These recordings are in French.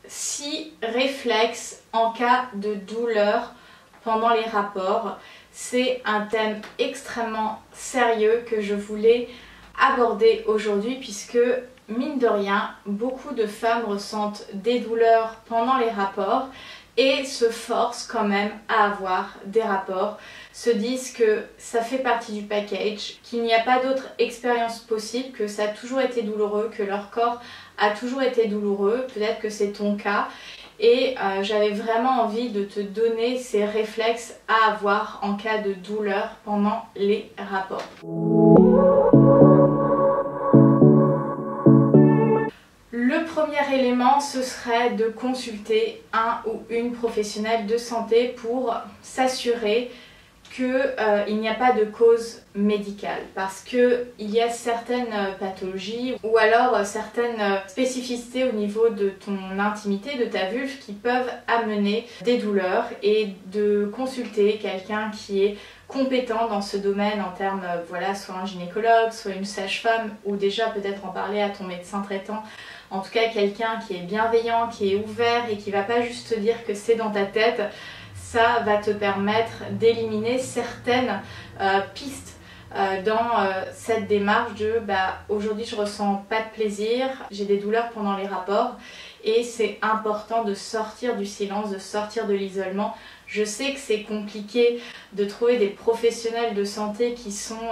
6 réflexes en cas de douleur pendant les rapports. C'est un thème extrêmement sérieux que je voulais aborder aujourd'hui puisque, mine de rien, beaucoup de femmes ressentent des douleurs pendant les rapports et se forcent quand même à avoir des rapports, se disent que ça fait partie du package, qu'il n'y a pas d'autre expérience possible, que ça a toujours été douloureux, que leur corps a toujours été douloureux, peut-être que c'est ton cas. Et j'avais vraiment envie de te donner ces réflexes à avoir en cas de douleur pendant les rapports. Le premier élément, ce serait de consulter un ou une professionnelle de santé pour s'assurer qu'il n'y a pas de cause médicale, parce qu'il y a certaines pathologies ou alors certaines spécificités au niveau de ton intimité, de ta vulve, qui peuvent amener des douleurs, et de consulter quelqu'un qui est compétent dans ce domaine en termes, voilà, soit un gynécologue, soit une sage-femme, ou déjà peut-être en parler à ton médecin traitant. En tout cas, quelqu'un qui est bienveillant, qui est ouvert et qui va pas juste te dire que c'est dans ta tête. Ça va te permettre d'éliminer certaines pistes dans cette démarche de aujourd'hui je ressens pas de plaisir, j'ai des douleurs pendant les rapports, et c'est important de sortir du silence, de sortir de l'isolement. Je sais que c'est compliqué de trouver des professionnels de santé qui sont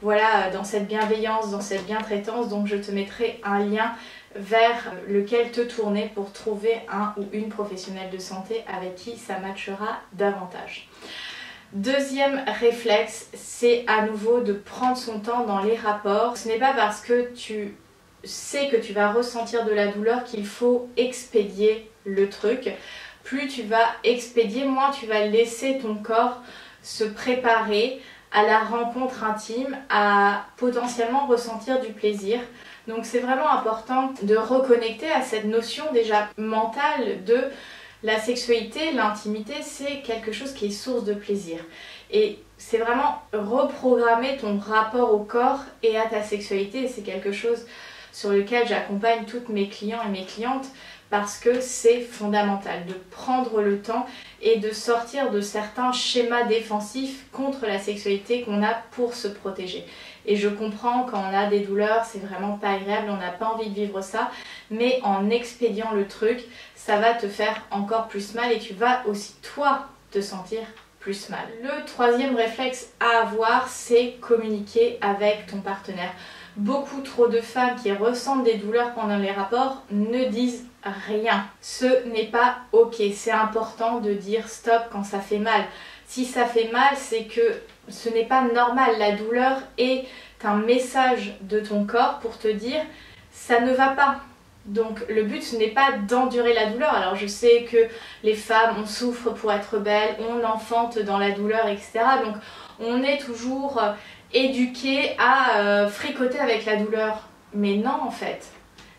voilà, dans cette bienveillance, dans cette bientraitance, donc je te mettrai un lien vers lequel te tourner pour trouver un ou une professionnelle de santé avec qui ça matchera davantage. Deuxième réflexe, c'est à nouveau de prendre son temps dans les rapports. Ce n'est pas parce que tu sais que tu vas ressentir de la douleur qu'il faut expédier le truc. Plus tu vas expédier, moins tu vas laisser ton corps se préparer à la rencontre intime, à potentiellement ressentir du plaisir. Donc c'est vraiment important de reconnecter à cette notion déjà mentale de la sexualité, l'intimité, c'est quelque chose qui est source de plaisir. Et c'est vraiment reprogrammer ton rapport au corps et à ta sexualité, et c'est quelque chose sur lequel j'accompagne toutes mes clients et mes clientes, parce que c'est fondamental de prendre le temps et de sortir de certains schémas défensifs contre la sexualité qu'on a pour se protéger. Et je comprends, quand on a des douleurs, c'est vraiment pas agréable, on n'a pas envie de vivre ça, mais en expédiant le truc, ça va te faire encore plus mal et tu vas aussi toi te sentir plus mal. Le troisième réflexe à avoir, c'est communiquer avec ton partenaire. Beaucoup trop de femmes qui ressentent des douleurs pendant les rapports ne disent rien. Ce n'est pas ok, c'est important de dire stop quand ça fait mal. Si ça fait mal, c'est que ce n'est pas normal. La douleur est un message de ton corps pour te dire ça ne va pas. Donc le but, ce n'est pas d'endurer la douleur. Alors je sais que les femmes, on souffre pour être belle, on enfante dans la douleur, etc. Donc on est toujours éduqué à fricoter avec la douleur. Mais non, en fait,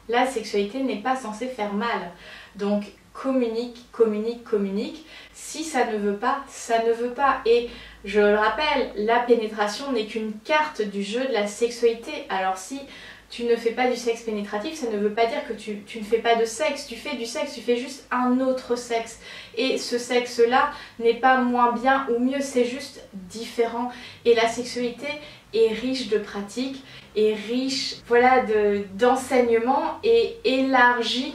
la sexualité n'est pas censée faire mal. Donc communique, communique, communique. Si ça ne veut pas, ça ne veut pas. Et je le rappelle, la pénétration n'est qu'une carte du jeu de la sexualité. Alors si tu ne fais pas du sexe pénétratif, ça ne veut pas dire que tu ne fais pas de sexe. Tu fais du sexe, tu fais juste un autre sexe. Et ce sexe-là n'est pas moins bien ou mieux, c'est juste différent. Et la sexualité est riche de pratiques, est riche, voilà, d'enseignements, et élargit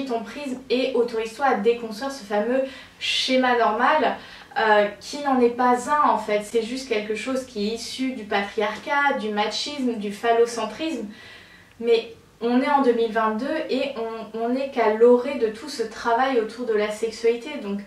ton prisme et autorise-toi à déconstruire ce fameux schéma normal qui n'en est pas un en fait. C'est juste quelque chose qui est issu du patriarcat, du machisme, du phallocentrisme. Mais on est en 2022 et on n'est qu'à l'orée de tout ce travail autour de la sexualité. Donc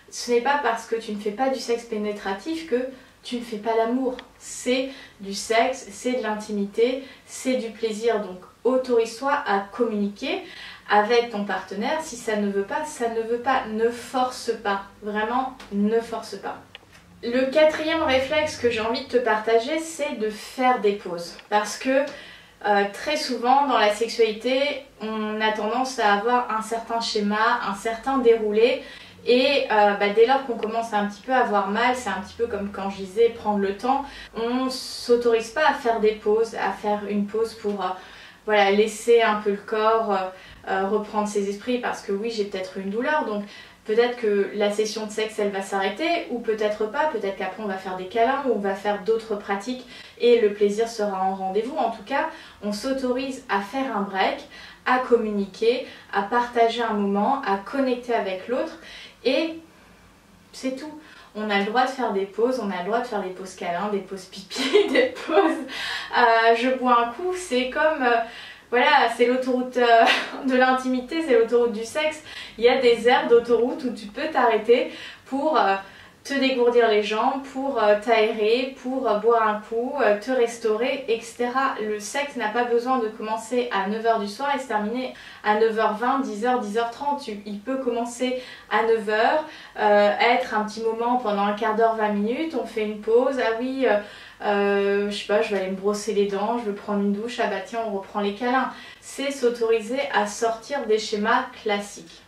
ce n'est pas parce que tu ne fais pas du sexe pénétratif que tu ne fais pas l'amour. C'est du sexe, c'est de l'intimité, c'est du plaisir. Donc autorise-toi à communiquer avec ton partenaire. Si ça ne veut pas, ça ne veut pas. Ne force pas. Vraiment, ne force pas. Le quatrième réflexe que j'ai envie de te partager, c'est de faire des pauses. Parce que très souvent dans la sexualité, on a tendance à avoir un certain schéma, un certain déroulé. Et dès lors qu'on commence à un petit peu avoir mal, c'est un petit peu comme quand je disais prendre le temps, on ne s'autorise pas à faire des pauses, à faire une pause pour voilà, laisser un peu le corps reprendre ses esprits parce que oui, j'ai peut-être une douleur, donc peut-être que la session de sexe elle va s'arrêter ou peut-être pas, peut-être qu'après on va faire des câlins ou on va faire d'autres pratiques et le plaisir sera en rendez-vous. En tout cas, on s'autorise à faire un break, à communiquer, à partager un moment, à connecter avec l'autre et c'est tout. On a le droit de faire des pauses, on a le droit de faire des pauses câlins, des pauses pipi, des pauses je bois un coup, c'est comme voilà, c'est l'autoroute de l'intimité, c'est l'autoroute du sexe. Il y a des aires d'autoroute où tu peux t'arrêter pour te dégourdir les jambes, pour t'aérer, pour boire un coup, te restaurer, etc. Le sexe n'a pas besoin de commencer à 9 h du soir et se terminer à 9 h 20, 10 h, 10 h 30. Il peut commencer à 9 h, être un petit moment pendant un quart d'heure, 20 minutes, on fait une pause, ah oui, je sais pas, je vais aller me brosser les dents, je vais prendre une douche, ah bah tiens, on reprend les câlins. C'est s'autoriser à sortir des schémas classiques.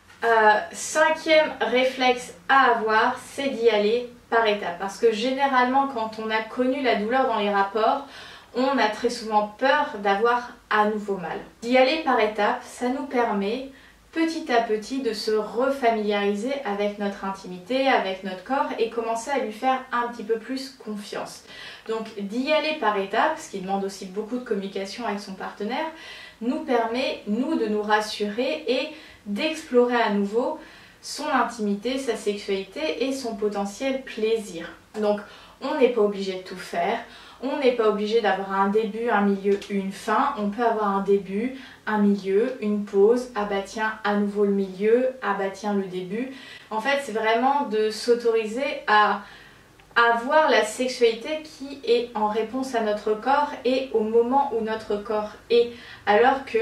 Cinquième réflexe à avoir, c'est d'y aller par étapes. Parce que généralement, quand on a connu la douleur dans les rapports, on a très souvent peur d'avoir à nouveau mal. D'y aller par étapes, ça nous permet petit à petit de se refamiliariser avec notre intimité, avec notre corps et commencer à lui faire un petit peu plus confiance. Donc d'y aller par étapes, ce qui demande aussi beaucoup de communication avec son partenaire, nous permet, nous, de nous rassurer et d'explorer à nouveau son intimité, sa sexualité et son potentiel plaisir. Donc on n'est pas obligé de tout faire, on n'est pas obligé d'avoir un début, un milieu, une fin, on peut avoir un début, un milieu, une pause, ah bah tiens, à nouveau le milieu, ah bah tiens le début. En fait c'est vraiment de s'autoriser à avoir la sexualité qui est en réponse à notre corps et au moment où notre corps est. Alors que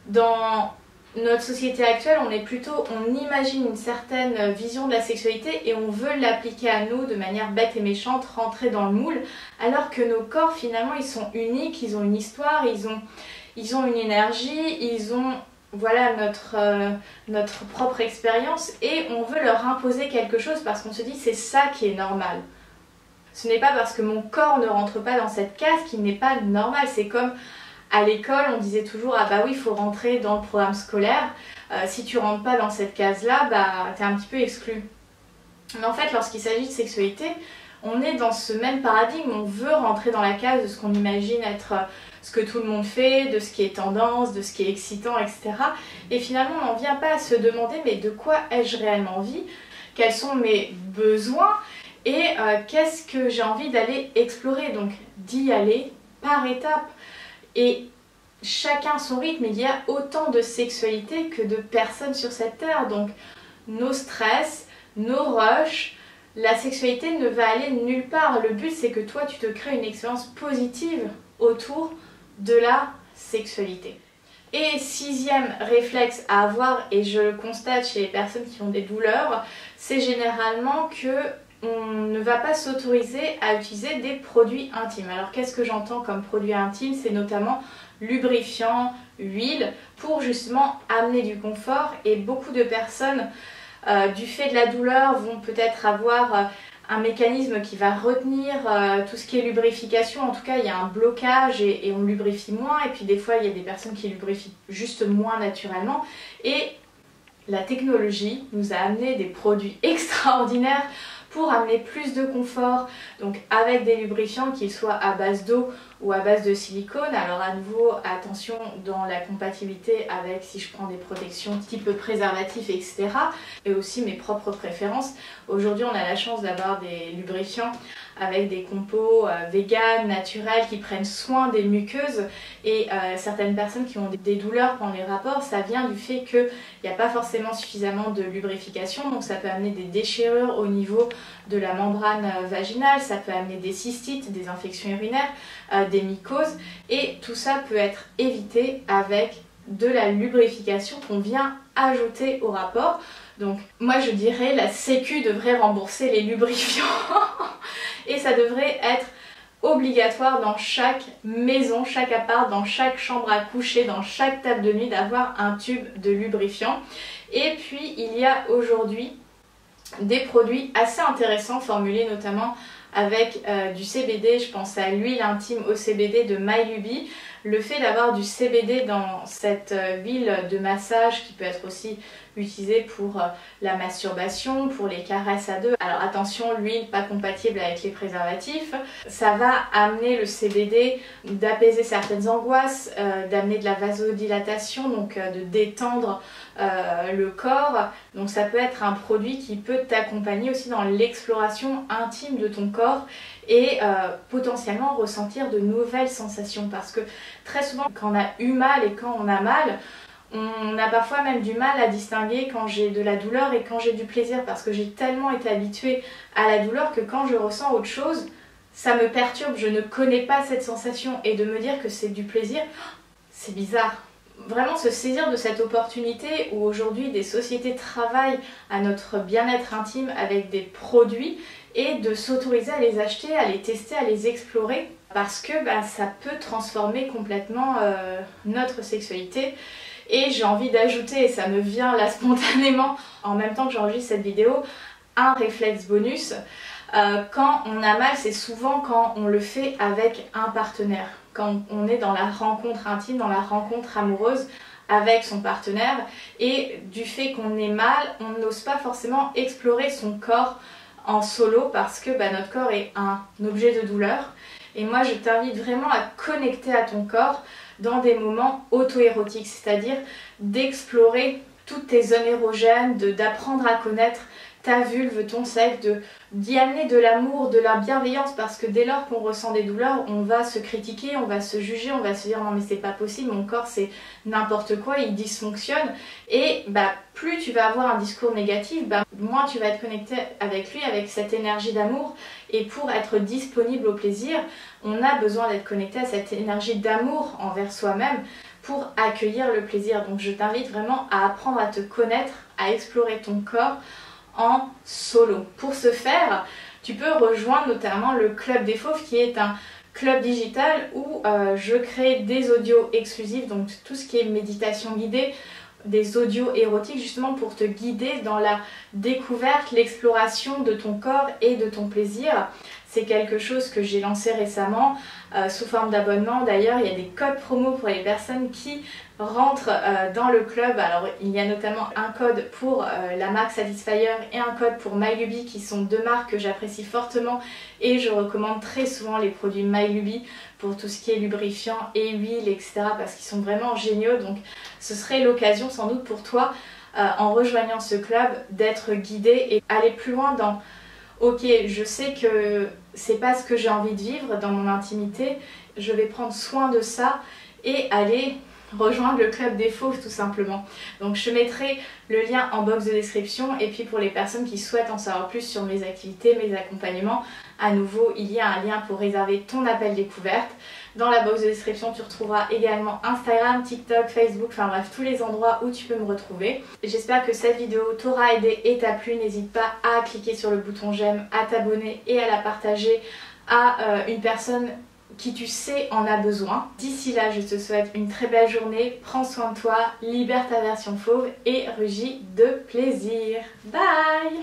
dans notre société actuelle, on imagine une certaine vision de la sexualité et on veut l'appliquer à nous de manière bête et méchante, rentrer dans le moule, alors que nos corps finalement ils sont uniques, ils ont une histoire, ils ont une énergie, ils ont voilà notre propre expérience et on veut leur imposer quelque chose parce qu'on se dit c'est ça qui est normal. Ce n'est pas parce que mon corps ne rentre pas dans cette case qu'il n'est pas normal. C'est comme à l'école, on disait toujours ah bah oui, il faut rentrer dans le programme scolaire. Si tu rentres pas dans cette case-là, bah t'es un petit peu exclu. Mais en fait, lorsqu'il s'agit de sexualité, on est dans ce même paradigme. On veut rentrer dans la case de ce qu'on imagine être ce que tout le monde fait, de ce qui est tendance, de ce qui est excitant, etc. Et finalement, on n'en vient pas à se demander mais de quoi ai-je réellement envie? Quels sont mes besoins? Et qu'est-ce que j'ai envie d'aller explorer? Donc d'y aller par étapes. Et chacun son rythme, il y a autant de sexualité que de personnes sur cette terre. Donc nos stress, nos rushs, la sexualité ne va aller nulle part. Le but c'est que toi tu te crées une expérience positive autour de la sexualité. Et sixième réflexe à avoir, et je le constate chez les personnes qui ont des douleurs, c'est généralement que on ne va pas s'autoriser à utiliser des produits intimes. Alors qu'est-ce que j'entends comme produits intimes? C'est notamment lubrifiant, huile, pour justement amener du confort. Et beaucoup de personnes, du fait de la douleur, vont peut-être avoir un mécanisme qui va retenir tout ce qui est lubrification. En tout cas, il y a un blocage et on lubrifie moins. Et puis des fois, il y a des personnes qui lubrifient juste moins naturellement. Et la technologie nous a amené des produits extraordinaires pour amener plus de confort, donc avec des lubrifiants, qu'ils soient à base d'eau ou à base de silicone. Alors à nouveau, attention dans la compatibilité avec si je prends des protections type préservatif, etc. Et aussi mes propres préférences. Aujourd'hui, on a la chance d'avoir des lubrifiants avec des compos véganes, naturels, qui prennent soin des muqueuses. Et certaines personnes qui ont des douleurs pendant les rapports, ça vient du fait qu'il n'y a pas forcément suffisamment de lubrification. Donc ça peut amener des déchirures au niveau de la membrane vaginale, ça peut amener des cystites, des infections urinaires, des mycoses. Et tout ça peut être évité avec de la lubrification qu'on vient ajouter au rapport. Donc moi je dirais la Sécu devrait rembourser les lubrifiants et ça devrait être obligatoire dans chaque maison, chaque appart, dans chaque chambre à coucher, dans chaque table de nuit d'avoir un tube de lubrifiant. Et puis il y a aujourd'hui des produits assez intéressants formulés notamment avec du CBD, je pense à l'huile intime au CBD de MyLuby, Le fait d'avoir du CBD dans cette huile de massage qui peut être aussi utilisée pour la masturbation, pour les caresses à deux. Alors attention, l'huile pas compatible avec les préservatifs. Ça va amener le CBD d'apaiser certaines angoisses, d'amener de la vasodilatation, donc de détendre le corps. Donc ça peut être un produit qui peut t'accompagner aussi dans l'exploration intime de ton corps et potentiellement ressentir de nouvelles sensations, parce que très souvent quand on a eu mal et quand on a mal, on a parfois même du mal à distinguer quand j'ai de la douleur et quand j'ai du plaisir, parce que j'ai tellement été habituée à la douleur que quand je ressens autre chose, ça me perturbe, je ne connais pas cette sensation, et de me dire que c'est du plaisir, c'est bizarre. Vraiment se saisir de cette opportunité où aujourd'hui des sociétés travaillent à notre bien-être intime avec des produits, et de s'autoriser à les acheter, à les tester, à les explorer, parce que ça peut transformer complètement notre sexualité. Et j'ai envie d'ajouter, et ça me vient là spontanément en même temps que j'enregistre cette vidéo, un réflexe bonus. Quand on a mal, c'est souvent quand on le fait avec un partenaire, quand on est dans la rencontre intime, dans la rencontre amoureuse avec son partenaire, et du fait qu'on ait mal, on n'ose pas forcément explorer son corps en solo, parce que notre corps est un objet de douleur. Et moi je t'invite vraiment à connecter à ton corps dans des moments auto-érotiques, c'est-à-dire d'explorer toutes tes zones érogènes, d'apprendre à connaître ta vulve, ton sexe, d'y amener de l'amour, de la bienveillance, parce que dès lors qu'on ressent des douleurs, on va se critiquer, on va se juger, on va se dire non mais c'est pas possible, mon corps c'est n'importe quoi, il dysfonctionne. Et plus tu vas avoir un discours négatif, moins tu vas être connecté avec lui, avec cette énergie d'amour. Et pour être disponible au plaisir, on a besoin d'être connecté à cette énergie d'amour envers soi-même pour accueillir le plaisir. Donc je t'invite vraiment à apprendre à te connaître, à explorer ton corps en solo. Pour ce faire, tu peux rejoindre notamment le Club des Fauves, qui est un club digital où je crée des audios exclusifs, donc tout ce qui est méditation guidée, des audios érotiques justement pour te guider dans la découverte, l'exploration de ton corps et de ton plaisir. C'est quelque chose que j'ai lancé récemment sous forme d'abonnement. D'ailleurs, il y a des codes promo pour les personnes qui rentrent dans le club. Alors, il y a notamment un code pour la marque Satisfyer et un code pour MyLuby, qui sont deux marques que j'apprécie fortement, et je recommande très souvent les produits MyLuby pour tout ce qui est lubrifiant et huile, etc. parce qu'ils sont vraiment géniaux. Donc, ce serait l'occasion sans doute pour toi, en rejoignant ce club, d'être guidé et aller plus loin dans ok, je sais que c'est pas ce que j'ai envie de vivre dans mon intimité, je vais prendre soin de ça et aller rejoindre le Club des Fauves tout simplement. Donc je mettrai le lien en box de description, et puis pour les personnes qui souhaitent en savoir plus sur mes activités, mes accompagnements, à nouveau il y a un lien pour réserver ton appel découverte. Dans la box de description tu retrouveras également Instagram, TikTok, Facebook, enfin bref tous les endroits où tu peux me retrouver. J'espère que cette vidéo t'aura aidé et t'a plu. N'hésite pas à cliquer sur le bouton j'aime, à t'abonner et à la partager à une personne qui tu sais en a besoin. D'ici là, je te souhaite une très belle journée, prends soin de toi, libère ta version fauve et rugis de plaisir. Bye!